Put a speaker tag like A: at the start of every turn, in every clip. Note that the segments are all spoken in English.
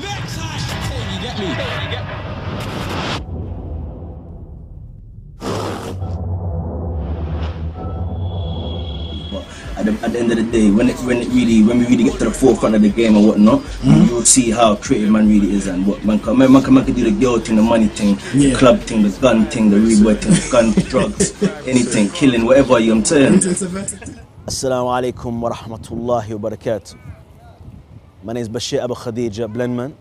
A: Next time. You get me? You get me?
B: At the end of the day, when we really get to the forefront of the game and whatnot, you will see how creative man really is and what man can do the girl thing, the money thing, the club thing, the gun thing, the rude boy thing, the gun, drugs, anything, killing, whatever I'm saying.
C: Assalamu alaikum wa rahmatullahi wa barakatuh. My name is Bashir Abu Khadija Blendman.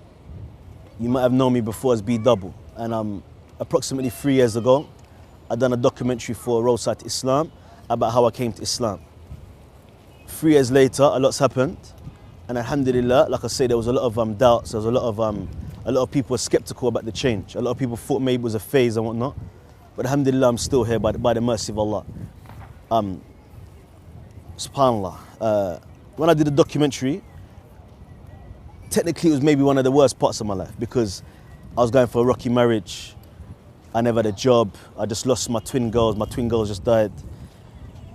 C: You might have known me before as dubble, and approximately 3 years ago, I done a documentary for Roadside2Islam about how I came to Islam. 3 years later, a lot's happened, and alhamdulillah, like I say, there was a lot of doubts. There was a lot of people were skeptical about the change. A lot of people thought maybe it was a phase and whatnot, but alhamdulillah, I'm still here by the mercy of Allah. SubhanAllah. When I did the documentary, technically it was maybe one of the worst parts of my life because I was going for a rocky marriage. I never had a job. I just lost my twin girls. My twin girls just died.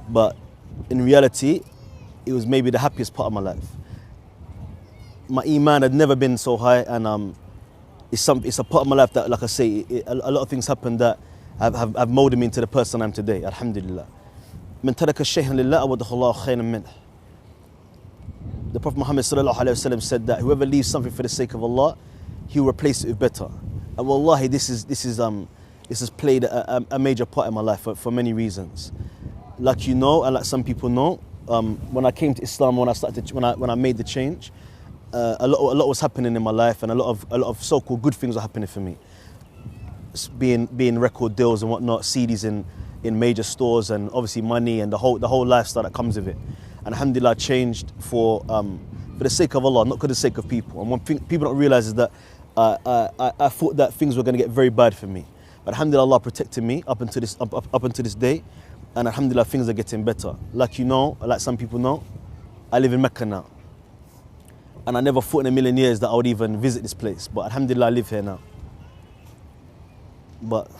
C: But in reality, it was maybe the happiest part of my life. My iman had never been so high, and it's a part of my life that, like I say, a lot of things happened that have molded me into the person I am today. Alhamdulillah. من ترك شيئا لله أوده الله خيرا منه. The Prophet Muhammad sallallahu alaihi wasallam said that whoever leaves something for the sake of Allah, he will replace it with better. And wallahi, this has played a major part in my life for many reasons. Like you know, and like some people know, when I came to Islam, when I made the change, a lot was happening in my life, and a lot of so-called good things were happening for me. Being record deals and whatnot, CDs in major stores, and obviously money and the whole lifestyle that comes with it. And alhamdulillah, I changed for the sake of Allah, not for the sake of people. And one thing people don't realize is that I thought that things were going to get very bad for me. But alhamdulillah, Allah protected me up until this day. And alhamdulillah, things are getting better. Like you know, like some people know, I live in Makkah now. And I never thought in a million years that I would even visit this place. But alhamdulillah, I live here now. But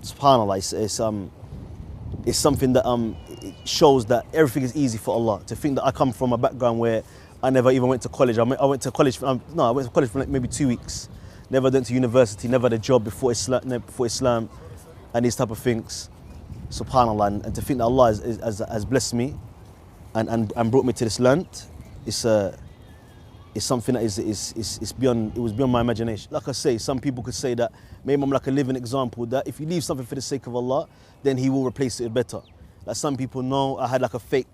C: SubhanAllah, it's something that it shows that everything is easy for Allah. To think that I come from a background where I never even went to college. I went to college for like maybe 2 weeks. Never went to university, never had a job before Islam and these type of things. SubhanAllah, and to think that Allah has blessed me and brought me to this land, it's something that is beyond my imagination. Like I say, some people could say that maybe I'm like a living example that if you leave something for the sake of Allah, then He will replace it with better. Like some people know, I had like a fake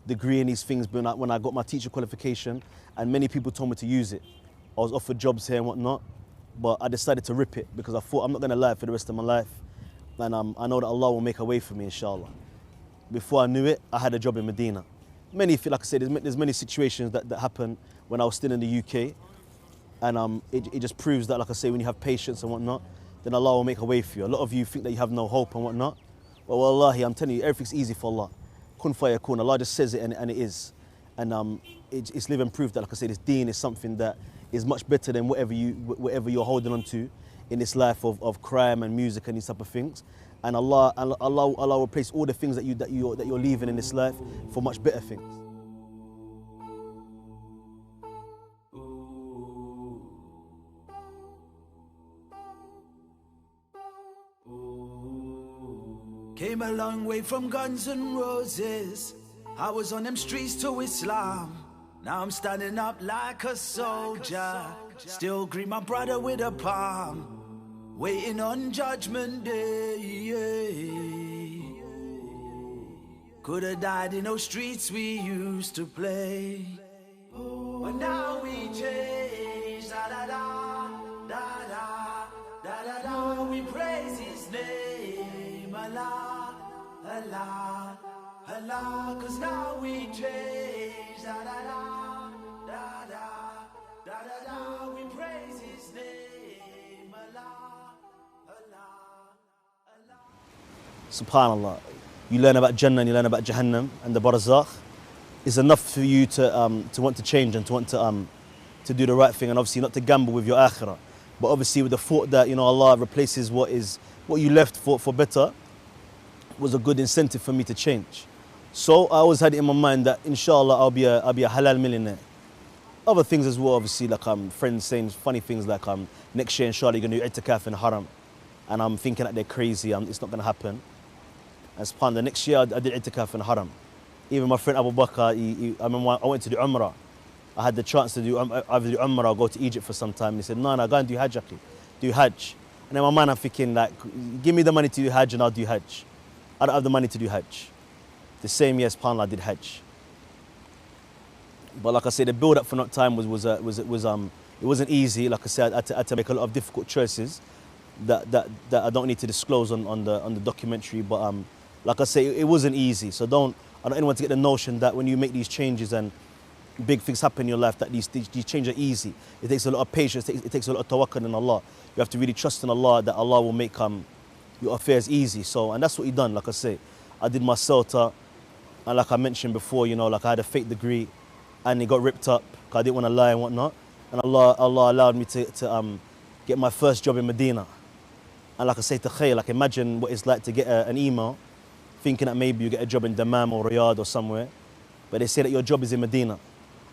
C: degree in these things when I got my teacher qualification, and many people told me to use it. I was offered jobs here and whatnot, but I decided to rip it because I thought I'm not going to lie for the rest of my life. And I know that Allah will make a way for me, inshallah. Before I knew it, I had a job in Medina. Like I said, there's many situations that happened when I was still in the UK. And it just proves that, like I say, when you have patience and whatnot, then Allah will make a way for you. A lot of you think that you have no hope and whatnot. But wallahi, I'm telling you, everything's easy for Allah. Kun fayakun. Allah just says it and it is. And it's living proof that, like I say, this deen is something that is much better than whatever you're holding on to in this life of crime and music and these type of things. And Allah will replace all the things that you're leaving in this life for much better things.
D: Came a long way from Guns and Roses. I was on them streets to Islam. Now I'm standing up like a soldier. Still greet my brother with a palm. Waiting on Judgment Day. Could have died in those streets we used to play. But now we change. Da da da da da da da da. We praise His name. Allah, Allah, Allah. 'Cause now we change. Da da da da da da da da. We praise His name. Allah, Allah, Allah.
C: SubhanAllah, you learn about Jannah and you learn about Jahannam and the Barzakh. Is enough for you to want to change and to want to do the right thing, and obviously not to gamble with your akhirah. But obviously with the thought that, you know, Allah replaces what you left for better, was a good incentive for me to change. So I always had it in my mind that inshallah I'll be a halal millionaire. other things as well, obviously, like friends saying funny things like next year inshallah you're going to do itikaf in Haram, and I'm thinking that they're crazy, it's not going to happen. And SubhanAllah, next year I did itikaf in Haram. Even my friend Abu Bakr, I remember I went to do Umrah. I had the chance to do either do Umrah or go to Egypt for some time. He said, no, go and do Hajj, Aki. Do Hajj. And in my mind I'm thinking, like, give me the money to do Hajj and I'll do Hajj. I don't have the money to do Hajj. The same year, SubhanAllah, I did Hajj. But like I said, the build up for that time it wasn't easy. Like I said, I had to make a lot of difficult choices that I don't need to disclose on the documentary. But like I say, it wasn't easy. So I don't want anyone to get the notion that when you make these changes and big things happen in your life, that these changes are easy. It takes a lot of patience. It takes a lot of tawakkul in Allah. You have to really trust in Allah that Allah will make your affairs easy. So, and that's what He done. Like I say, I did my Celta, and like I mentioned before, you know, like I had a fake degree, and it got ripped up because I didn't want to lie and whatnot. And Allah allowed me to get my first job in Medina. And like I say to Khay, like imagine what it's like to get an email thinking that maybe you get a job in Dammam or Riyadh or somewhere, but they say that your job is in Medina.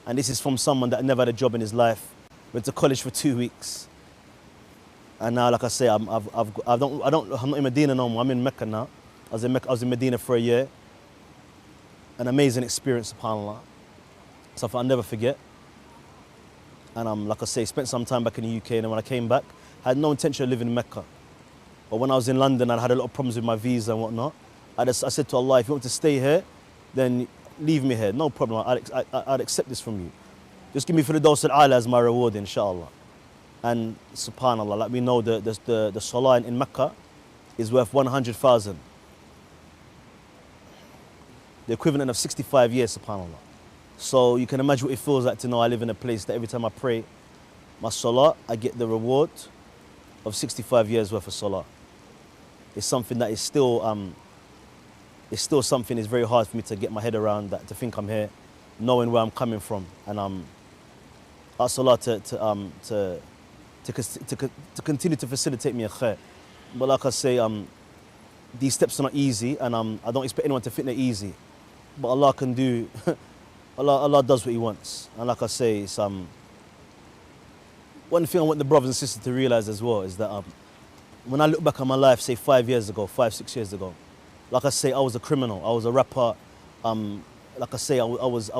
C: And this is from someone that never had a job in his life, went to college for 2 weeks. And now, like I say, I'm not in Medina no more. I'm in Mecca now. I was in Medina for a year. An amazing experience, SubhanAllah. Something I'll never forget. And like I say, spent some time back in the UK, and then when I came back, I had no intention of living in Mecca. But when I was in London, I had a lot of problems with my visa and whatnot. I said to Allah, if you want to stay here, then leave me here. No problem. I'd accept this from you. Just give me Firdaus al-A'la as my reward, inshallah. And SubhanAllah, like we know the salah in Makkah is worth 100,000. The equivalent of 65 years, SubhanAllah. So you can imagine what it feels like to know I live in a place that every time I pray my salah, I get the reward of 65 years worth of salah. It's something that is still something that's very hard for me to get my head around, that to think I'm here, knowing where I'm coming from. And ask Allah to continue to facilitate me a khair. But like I say, these steps are not easy, and I don't expect anyone to think they're easy. But Allah can do, Allah does what He wants. And like I say, it's, one thing I want the brothers and sisters to realize as well is that when I look back on my life, say 5 years ago, 6 years ago, like I say, I was a criminal, I was a rapper. Like I say, I was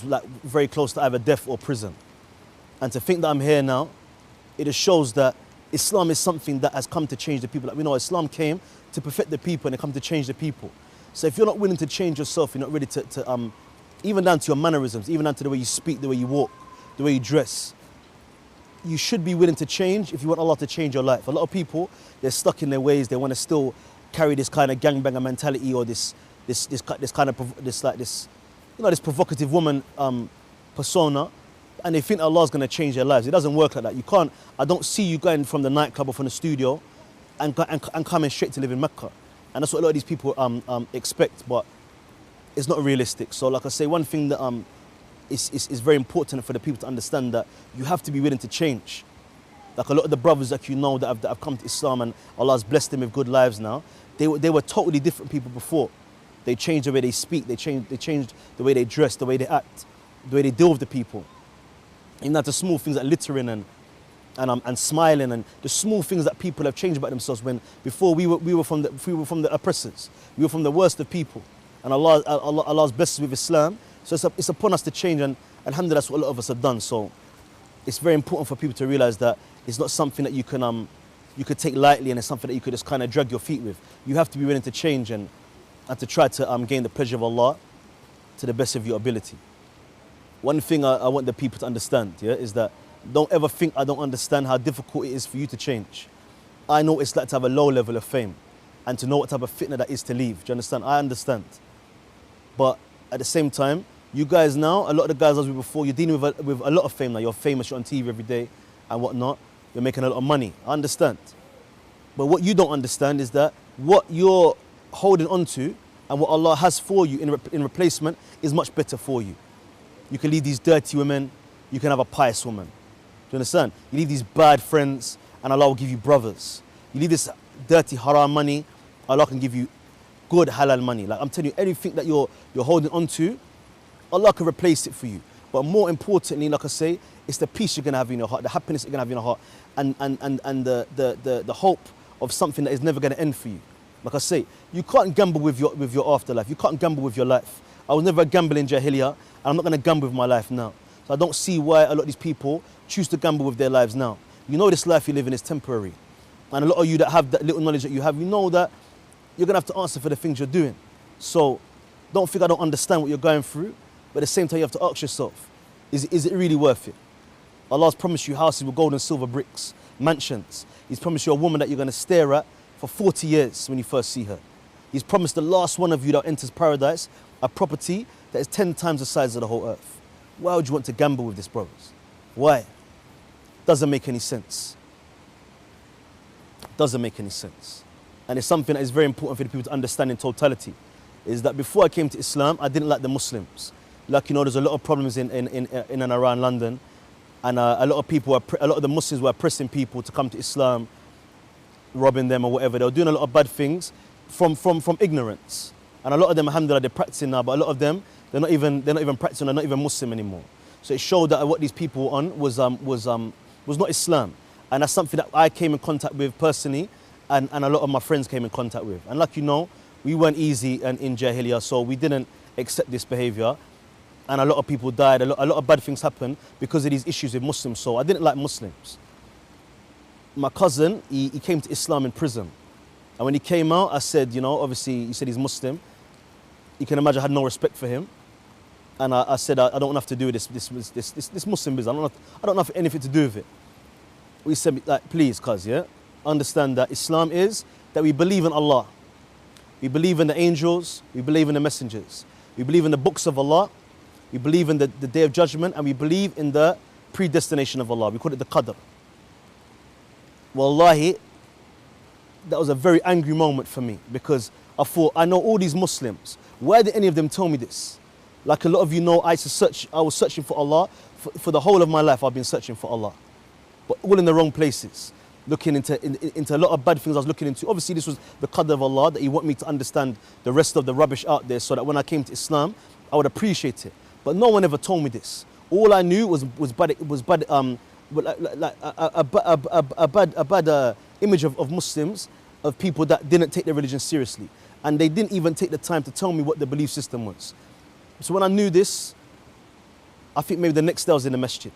C: like very close to either death or prison. And to think that I'm here now, it just shows that Islam is something that has come to change the people. Like we know Islam came to perfect the people and it come to change the people. So if you're not willing to change yourself, you're not ready to even down to your mannerisms, even down to the way you speak, the way you walk, the way you dress, you should be willing to change if you want Allah to change your life. A lot of people, they're stuck in their ways. They want to still carry this kind of gangbanger mentality or this provocative woman persona, and they think Allah's going to change their lives. It doesn't work like that. You can't. I don't see you going from the nightclub or from the studio and coming straight to live in Mecca. And that's what a lot of these people expect, but it's not realistic. So like I say, one thing that is very important for the people to understand, that you have to be willing to change. Like a lot of the brothers that you know that have come to Islam and Allah has blessed them with good lives now, they were totally different people before. They changed the way they speak, they changed the way they dress, the way they act, the way they deal with the people. Even the small things like littering and smiling, and the small things that people have changed about themselves, when before we were from the oppressors, we were from the worst of people. And Allah's blessed us with Islam, so it's upon us to change, and alhamdulillah, that's what a lot of us have done. So it's very important for people to realize that it's not something that you could take lightly, and it's something that you could just kind of drag your feet with. You have to be willing to change and to try to gain the pleasure of Allah to the best of your ability. One thing I want the people to understand, is that don't ever think I don't understand how difficult it is for you to change. I know what it's like to have a low level of fame and to know what type of fitna that is to leave. Do you understand? I understand. But at the same time, you guys now, a lot of the guys I was with before, you're dealing with a lot of fame now. You're famous, you're on TV every day and whatnot. You're making a lot of money. I understand. But what you don't understand is that what you're holding on to and what Allah has for you in replacement is much better for you. You can leave these dirty women, you can have a pious woman. Do you understand? You leave these bad friends and Allah will give you brothers. You leave this dirty haram money, Allah can give you good halal money. Like I'm telling you, everything that you're holding on to, Allah can replace it for you. But more importantly, like I say, it's the peace you're going to have in your heart, the happiness you're going to have in your heart, and the hope of something that is never going to end for you. Like I say, you can't gamble with your afterlife. You can't gamble with your life. I was never a gambler in Jahiliyyah, and I'm not going to gamble with my life now. So I don't see why a lot of these people choose to gamble with their lives now. You know this life you live in is temporary. And a lot of you that have that little knowledge that you have, you know that you're going to have to answer for the things you're doing. So don't think I don't understand what you're going through, but at the same time you have to ask yourself, is it really worth it? Allah's promised you houses with gold and silver bricks, mansions. He's promised you a woman that you're going to stare at for 40 years when you first see her. He's promised the last one of you that enters paradise a property that is 10 times the size of the whole earth. Why would you want to gamble with this, brothers? Why? Doesn't make any sense. Doesn't make any sense. And it's something that is very important for the people to understand in totality, is that before I came to Islam, I didn't like the Muslims. Like, you know, there's a lot of problems in and around London, and a lot of the Muslims were oppressing people to come to Islam, robbing them or whatever. They were doing a lot of bad things from ignorance. And a lot of them, alhamdulillah, they're practicing now, but a lot of them, they're not even practicing, they're not even Muslim anymore. So it showed that what these people were on was not Islam. And that's something that I came in contact with personally, and a lot of my friends came in contact with. And like you know, we weren't easy in Jahiliyyah, so we didn't accept this behavior. And a lot of people died, a lot of bad things happened because of these issues with Muslims. So I didn't like Muslims. My cousin, he came to Islam in prison. And when he came out, I said, you know, obviously he said he's Muslim. You can imagine I had no respect for him. And I said, I don't have to do this Muslim business. I don't have anything to do with it. We said, like, please, cuz, yeah, understand that Islam is that we believe in Allah. We believe in the angels. We believe in the messengers. We believe in the books of Allah. We believe in the day of judgment. And we believe in the predestination of Allah. We call it the qadr. Wallahi, that was a very angry moment for me, because I thought, I know all these Muslims. Why did any of them tell me this? Like a lot of you know, I was searching for Allah. For the whole of my life, I've been searching for Allah. But all in the wrong places. Looking into a lot of bad things I was looking into. Obviously, this was the qadr of Allah, that He want me to understand the rest of the rubbish out there, so that when I came to Islam, I would appreciate it. But no one ever told me this. All I knew was bad image of Muslims, of people that didn't take their religion seriously. And they didn't even take the time to tell me what the belief system was. So when I knew this, I think maybe the next day I was in the masjid,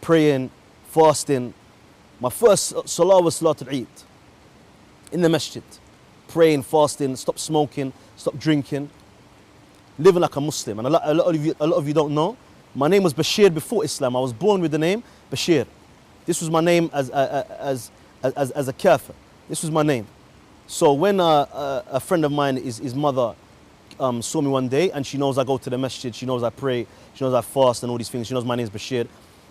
C: praying, fasting. My first salah was Salatul Eid, in the masjid, praying, fasting, stop smoking, stop drinking, living like a Muslim. And a lot of you don't know, my name was Bashir before Islam. I was born with the name Bashir. This was my name as a kafir. This was my name. So when a friend of mine, his mother, saw me one day, and she knows I go to the masjid, she knows I pray, she knows I fast and all these things, she knows my name is Bashir.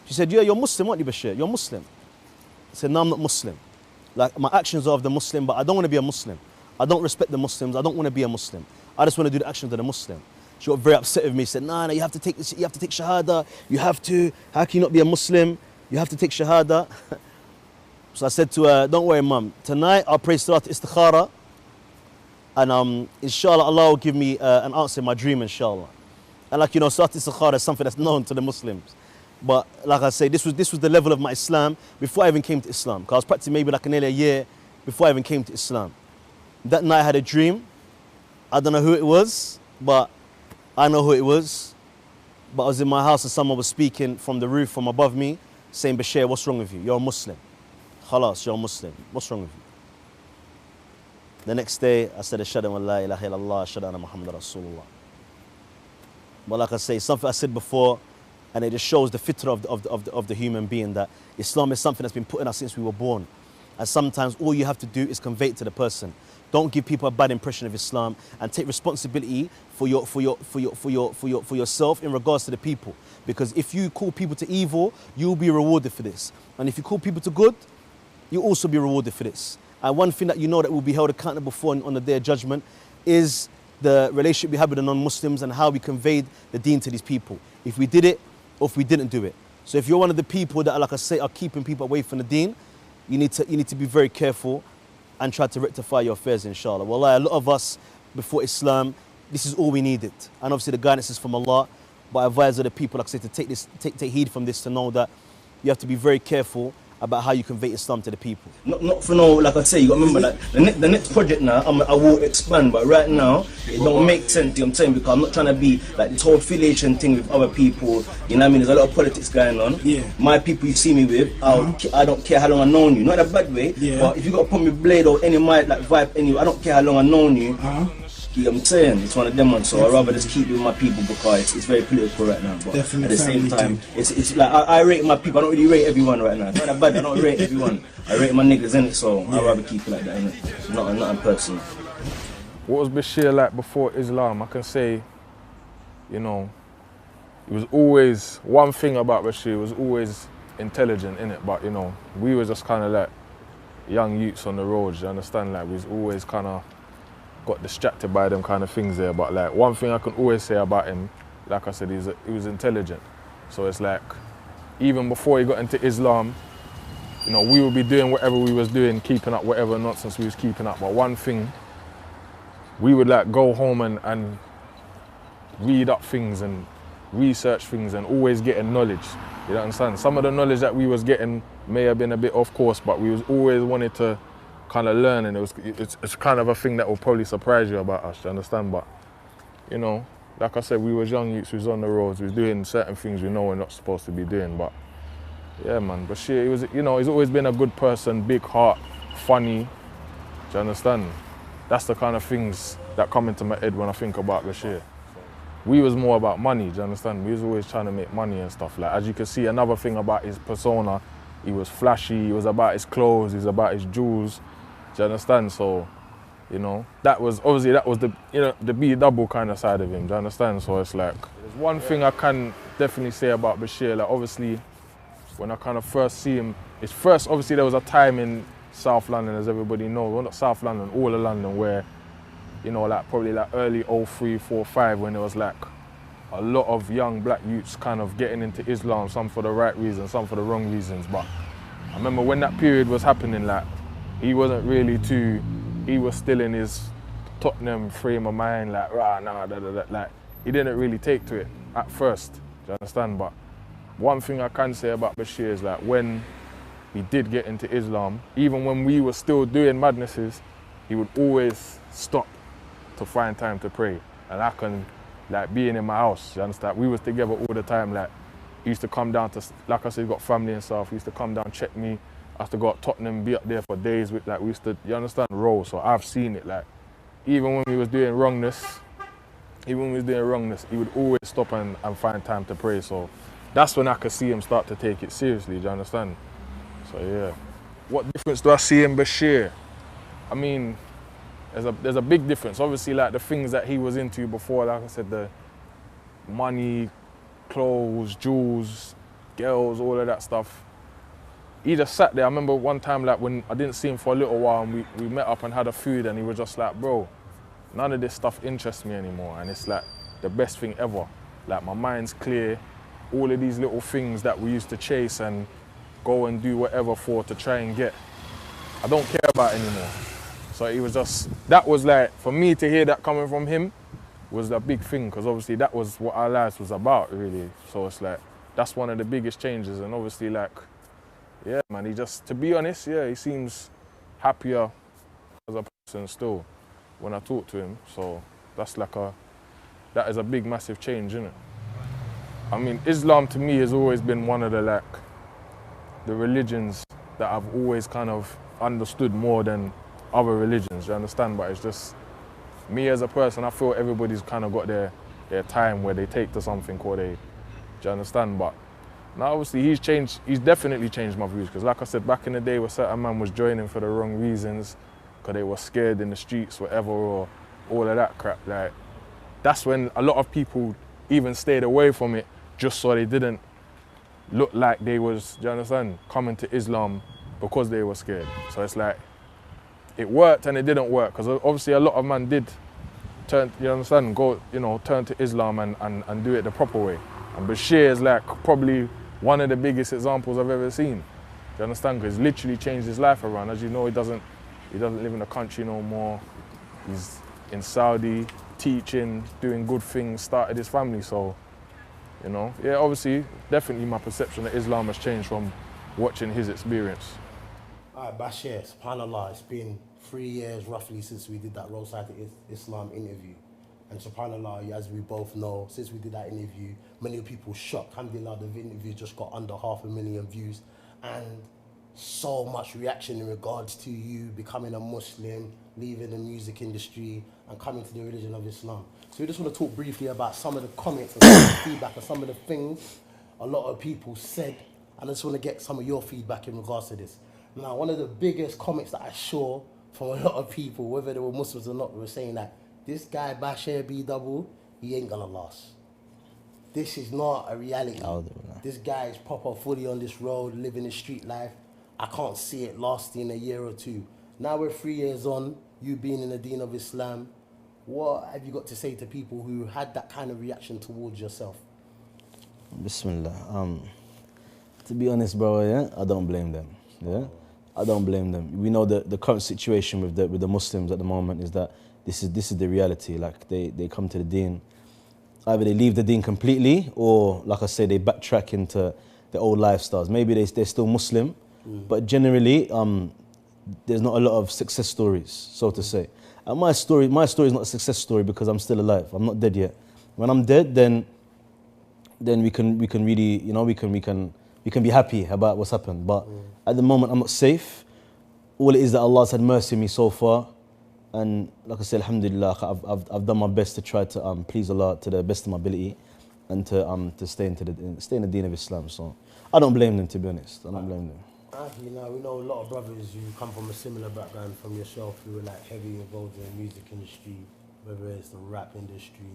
C: She said, yeah, you're Muslim, aren't you, Bashir? You're Muslim. I said, no, I'm not Muslim. Like, my actions are of the Muslim, but I don't want to be a Muslim. I don't respect the Muslims. I don't want to be a Muslim. I just want to do the actions of the Muslim. She got very upset with me. Said, no, you have to take Shahada. You have to. How can you not be a Muslim? You have to take Shahada. So I said to her, don't worry, Mum. Tonight I'll pray Salat Istikhara. And inshallah, Allah will give me an answer in my dream, inshallah. And like, you know, Salat Istikhara is something that's known to the Muslims. But like I say, this was the level of my Islam before I even came to Islam. Because I was practicing maybe like nearly a year before I even came to Islam. That night I had a dream. I don't know who it was, but I know who it was. But I was in my house and someone was speaking from the roof from above me, saying, Bashir, what's wrong with you? You're a Muslim. Khalas, you're a Muslim. What's wrong with you? The next day, I said, Ashhadu an la ilaha illallah, Ashhadu anna Muhammadan Rasulullah. But like I say, something I said before, and it just shows the fitrah of the human being, that Islam is something that's been put in us since we were born. And sometimes all you have to do is convey it to the person. Don't give people a bad impression of Islam, and take responsibility for yourself in regards to the people. Because if you call people to evil, you'll be rewarded for this. And if you call people to good, you'll also be rewarded for this. And one thing that you know that will be held accountable for on the Day of Judgment is the relationship we have with the non-Muslims and how we conveyed the deen to these people. If we did it, or if we didn't do it. So if you're one of the people that, like I say, are keeping people away from the deen, you need to be very careful and try to rectify your affairs, inshallah. Wallah, a lot of us, before Islam, this is all we needed. And obviously the guidance is from Allah. But I advise other people, like I said, to take heed from this, to know that you have to be very careful about how you convey Islam to the people.
B: Not for no, like I say, you got to remember that the next project now, I will expand, but right now, it don't make sense, you know what I'm saying, because I'm not trying to be like this whole affiliation thing with other people, you know what I mean, there's a lot of politics going on.
E: Yeah.
B: My people you see me with, I don't care how long I've known you, not in a bad way, but if you got to put me blade or any mic, like vibe, I don't care how long I've known you. You know what I'm saying? It's one of them ones, so I'd rather just keep it with my people because it's very political right now. But
E: Definitely
B: at the same time, it's like I rate my people. I don't really rate everyone right now. It's not that bad. I don't rate everyone. I rate my niggas in it, so I'd rather keep it like that, innit? Not personal.
F: What was Bashir like before Islam? I can say, you know, it was always, one thing about Bashir was always intelligent, innit? But, you know, we were just kind of like young youths on the road, you understand? Like, we was always kind of got distracted by them kind of things there. But, like, one thing I can always say about him, like I said, he was intelligent. So it's like, even before he got into Islam, you know, we would be doing whatever we was doing, keeping up whatever nonsense we was keeping up. But one thing, we would like go home and read up things and research things and always getting knowledge. You know what I'm saying? Some of the knowledge that we was getting may have been a bit off course, but we was always wanted to kind of learn, and it's kind of a thing that will probably surprise you about us, you understand? But, you know, like I said, we was young youths, we was on the roads, we was doing certain things we know we're not supposed to be doing, but yeah, man, Bashir, he was, you know, he's always been a good person, big heart, funny, do you understand? That's the kind of things that come into my head when I think about Bashir. We was more about money, do you understand? We was always trying to make money and stuff. Like, as you can see, another thing about his persona, he was flashy, he was about his clothes, he was about his jewels, do you understand? So, you know, that was the, you know, the B double kind of side of him, do you understand? So it's like, there's one thing I can definitely say about Bashir, like obviously, when I kind of first see him, obviously there was a time in South London, as everybody knows, well not South London, all of London, where, you know, like probably like early 03, 04, 05, when there was like a lot of young black youths kind of getting into Islam, some for the right reasons, some for the wrong reasons. But I remember when that period was happening, like, he wasn't really he was still in his Tottenham frame of mind, like, like, he didn't really take to it at first, do you understand? But one thing I can say about Bashir is like, when he did get into Islam, even when we were still doing madnesses, he would always stop to find time to pray. And I can, like, being in my house, you understand? We was together all the time, like, he used to come down to, like I said, he's got family and stuff, he used to come down, check me. I used to go to Tottenham, be up there for days with, like, we used to, you understand, roll. So I've seen it, like, even when we was doing wrongness, he would always stop and find time to pray. So that's when I could see him start to take it seriously, do you understand? So yeah. What difference do I see in Bashir? I mean, there's a big difference. Obviously, like, the things that he was into before, like I said, the money, clothes, jewels, girls, all of that stuff. He just sat there. I remember one time, like, when I didn't see him for a little while, and we met up and had a food, and he was just like, bro, none of this stuff interests me anymore, and it's like the best thing ever. Like, my mind's clear. All of these little things that we used to chase and go and do whatever for to try and get, I don't care about anymore. So he was just, that was like, for me to hear that coming from him was a big thing, because obviously that was what our lives was about, really. So it's like, that's one of the biggest changes. And obviously, like, yeah, man, he just, to be honest, yeah, he seems happier as a person still when I talk to him. So that's like that is a big, massive change, isn't it? I mean, Islam to me has always been one of the, like, the religions that I've always kind of understood more than other religions, you understand? But it's just, me as a person, I feel everybody's kind of got their time where they take to something, or do you understand? But now obviously he's definitely changed my views, because like I said, back in the day where certain man was joining for the wrong reasons, because they were scared in the streets, whatever, or all of that crap, like, that's when a lot of people even stayed away from it, just so they didn't look like they was, do you understand, coming to Islam because they were scared. So it's like, it worked and it didn't work, because obviously a lot of men did turn, you understand, go, you know, turn to Islam and do it the proper way. And Bashir is like probably one of the biggest examples I've ever seen. Do you understand? Because he's literally changed his life around. As you know, he doesn't live in the country no more. He's in Saudi, teaching, doing good things, started his family. So You know, yeah, obviously, definitely my perception of Islam has changed from watching his experience.
E: Alright, Bashir, SubhanAllah, it's been 3 years roughly since we did that Roadside to Islam interview. And SubhanAllah, as we both know, since we did that interview, many people shocked. Alhamdulillah, the interview just got under 500,000 views. And so much reaction in regards to you becoming a Muslim, leaving the music industry, and coming to the religion of Islam. So we just want to talk briefly about some of the comments and some of the feedback and some of the things a lot of people said. And I just want to get some of your feedback in regards to this. Now, one of the biggest comments that I saw from a lot of people, whether they were Muslims or not, were saying that this guy, Bashir B Double, he ain't gonna last. This is not a reality. This guy is proper fully on this road, living the street life. I can't see it lasting a year or two. Now we're 3 years on, you being in the deen of Islam. What have you got to say to people who had that kind of reaction towards yourself?
C: Bismillah. To be honest, bro, yeah, I don't blame them. Yeah, I don't blame them. We know that the current situation with the Muslims at the moment is that this is the reality. Like they come to the deen, either they leave the deen completely, or like I say, they backtrack into their old lifestyles. Maybe they're still Muslim, but generally, there's not a lot of success stories, so to say. And my story is not a success story because I'm still alive. I'm not dead yet. When I'm dead, then we can really, you know, we can be happy about what's happened. But at the moment, I'm not safe. All it is that Allah's had mercy on me so far. And like I said, alhamdulillah, I've done my best to try to please Allah to the best of my ability and to stay in the deen of Islam. So I don't blame them, to be honest. I don't blame them.
E: You know, we know a lot of brothers who come from a similar background from yourself, who are like heavy involved in the music industry, whether it's the rap industry,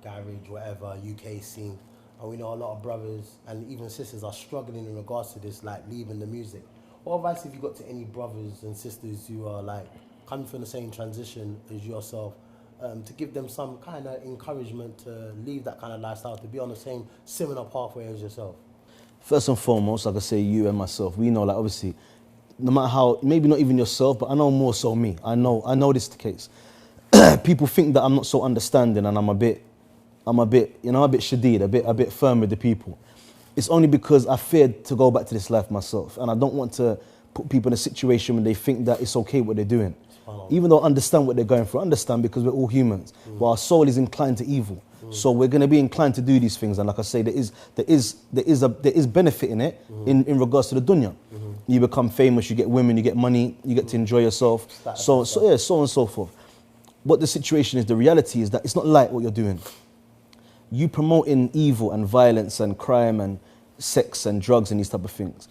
E: garage, whatever, UK scene. And we know a lot of brothers and even sisters are struggling in regards to this, like leaving the music. What advice have you got to any brothers and sisters who are like coming from the same transition as yourself, to give them some kind of encouragement to leave that kind of lifestyle, to be on the same similar pathway as yourself?
C: First and foremost, like I say, you and myself, we know, like obviously, no matter how, maybe not even yourself, but I know more so me. I know this is the case. People think that I'm not so understanding and I'm a bit, you know, a bit shadid, a bit firm with the people. It's only because I feared to go back to this life myself, and I don't want to put people in a situation where they think that it's okay what they're doing. Even though I understand what they're going through, I understand because we're all humans, but our soul is inclined to evil. So we're going to be inclined to do these things, and like I say, there is benefit in it in regards to the dunya. You become famous, you get women, you get money, you get to enjoy yourself, so on and so forth. What the situation is, the reality is that it's not light what you're doing. You promoting evil and violence and crime and sex and drugs and these type of things.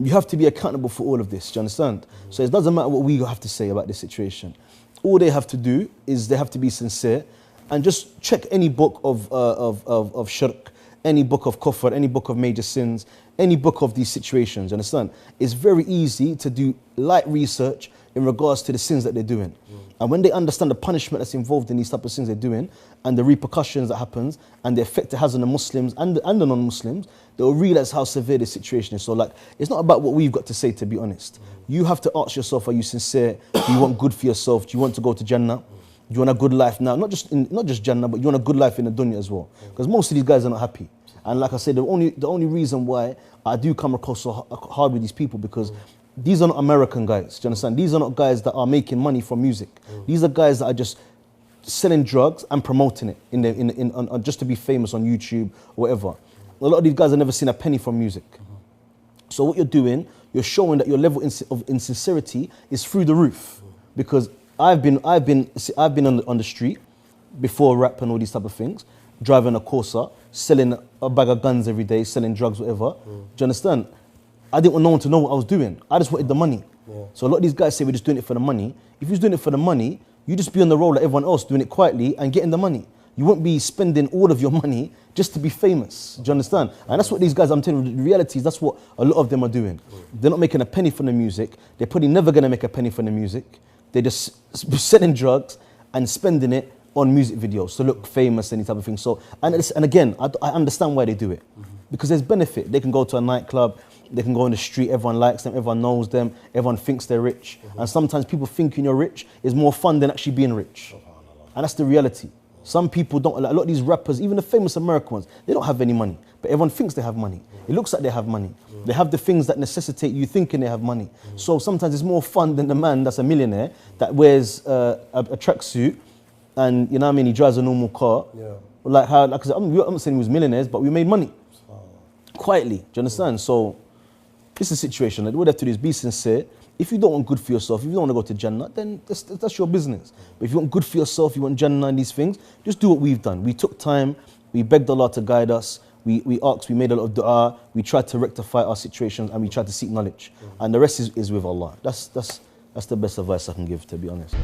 C: You have to be accountable for all of this, do you understand? So it doesn't matter what we have to say about this situation. All they have to do is they have to be sincere and just check any book of shirk, any book of kufr, any book of major sins, any book of these situations, you understand? It's very easy to do light research in regards to the sins that they're doing. And when they understand the punishment that's involved in these type of sins they're doing and the repercussions that happens and the effect it has on the Muslims and the non-Muslims, they'll realize how severe the situation is. So like, it's not about what we've got to say, to be honest. You have to ask yourself, are you sincere? Do you want good for yourself? Do you want to go to Jannah? Do you want a good life now? Not just Jannah, but you want a good life in the dunya as well. Because most of these guys are not happy. And like I said, the only reason why I do come across so hard with these people, because these are not American guys, do you understand? These are not guys that are making money from music. These are guys that are just selling drugs and promoting it just to be famous on YouTube or whatever. A lot of these guys have never seen a penny from music. So what you're doing, you're showing that your level of insincerity is through the roof. Because I've been on the street before rap and all these type of things, driving a Corsa, selling a bag of guns every day, selling drugs, whatever. Do you understand? I didn't want no one to know what I was doing. I just wanted the money. So a lot of these guys say we're just doing it for the money. If you're doing it for the money, you just be on the road like everyone else, doing it quietly and getting the money. You won't be spending all of your money just to be famous. Do you understand? And that's what these guys, I'm telling you, the reality is that's what a lot of them are doing. They're not making a penny from the music. They're probably never going to make a penny from the music. They're just selling drugs and spending it on music videos to look famous and these type of things. So, and again, I understand why they do it. Because there's benefit. They can go to a nightclub, they can go on the street, everyone likes them, everyone knows them, everyone thinks they're rich. And sometimes people thinking you're rich is more fun than actually being rich. And that's the reality. Some people don't, like a lot of these rappers, even the famous American ones, they don't have any money, but everyone thinks they have money. It looks like they have money. They have the things that necessitate you thinking they have money. So sometimes it's more fun than the man that's a millionaire that wears a tracksuit and, you know what I mean, he drives a normal car. Yeah. Like how, like I said, I'm not saying he was millionaires, but we made money. Quietly, do you understand? So this is a situation. Like, what we have to do is be sincere. If you don't want good for yourself, if you don't want to go to Jannah, then that's your business. But if you want good for yourself, you want Jannah and these things, just do what we've done. We took time, we begged Allah to guide us, we asked, we made a lot of dua, we tried to rectify our situations, and we tried to seek knowledge. And the rest is with Allah. That's the best advice I can give, to be honest.